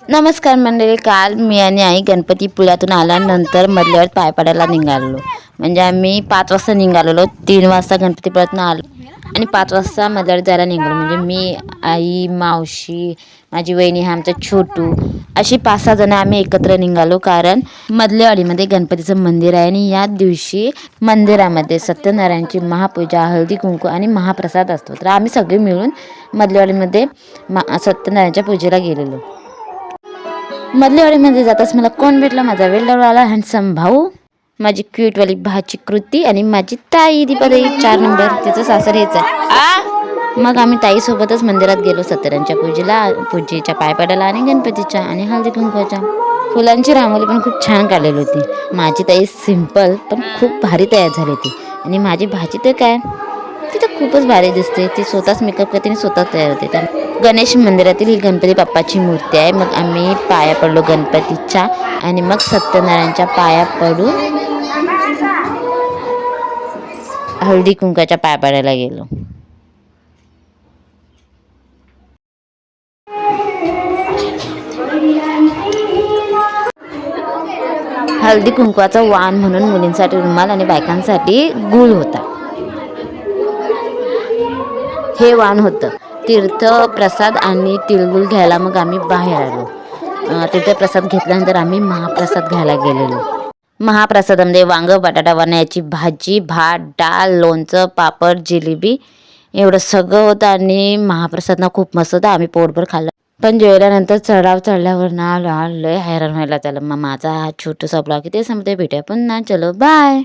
नमस्कार मंडळी. काल मी आणि आई गणपतीपुळ्यातून आल्यानंतर मधल्यावर पाय पडायला निघालो. म्हणजे आम्ही 5 वाजता निघालेलो, 3 वाजता गणपतीपुळ्यातून आलो आणि 5 वाजता मधल्यावर जायला निघालो. म्हणजे मी, आई, मावशी, माझी वहिनी, हा आमचा छोटू, अशी 5-6 जण आम्ही एकत्र निघालो. कारण मधलेवाडीमध्ये गणपतीचं मंदिर आहे आणि या दिवशी मंदिरामध्ये सत्यनारायणची महापूजा, हळदी कुंकू आणि महाप्रसाद असतो. तर आम्ही सगळे मिळून मधलेवाडीमध्ये सत्यनारायणच्या पूजेला गेलेलो. मधलेवाडीमध्ये जाताच मला कोण भेटला? माझा वेलदरवाला हँडसम भाऊ, माझी क्यूटवाली भाची कृती आणि माझी ताई दीपाताई 4 नंबर. तिचं सासर हेच आहे. मग आम्ही ताईसोबतच मंदिरात गेलो सत्यनारायणच्या पूजेच्या पाय पडायला आणि गणपतीच्या आणि हळदी कुंकवाच्या. फुलांची रांगोळी पण खूप छान काढलेली होती. माझी ताई सिंपल पण खूप भारी तयार झाली होती आणि माझी भाची तर काय, ती तर खूपच भारी दिसते. ती स्वतःच मेकअप करते आणि स्वतःच तयार होते. गणेश मंदिरातील ही गणपती बाप्पाची मूर्ती आहे. मग आम्ही पाया पडलो गणपतीच्या आणि मग सत्यनारायणच्या पाया पडून हळदी कुंकाच्या पाया पडायला गेलो. हळदी कुंकवाचा वाण म्हणून मुलींसाठी रुमाल आणि बायकांसाठी गुळ होता. हे वाण होतं. तीर्थ प्रसाद आणि तिळगुळ घ्यायला मग आम्ही बाहेर आलो. तीर्थप्रसाद घेतल्यानंतर आम्ही महाप्रसाद घ्यायला गेलेलो. महाप्रसादामध्ये वांग, बटाटा, वरण्याची भाजी, भात, डाळ, लोणचं, पापड, जिलेबी एवढं सगळं होतं आणि महाप्रसाद ना खूप मस्त होता. आम्ही पोटभर खाल्लं. पण जेवल्यानंतर चढाव चढल्यावर ना लय हैराण व्हायला त्याला. मग माझा हा छोटूसा ब्लॉग इथे संपते. भेटूया पुन्हा. चलो बाय.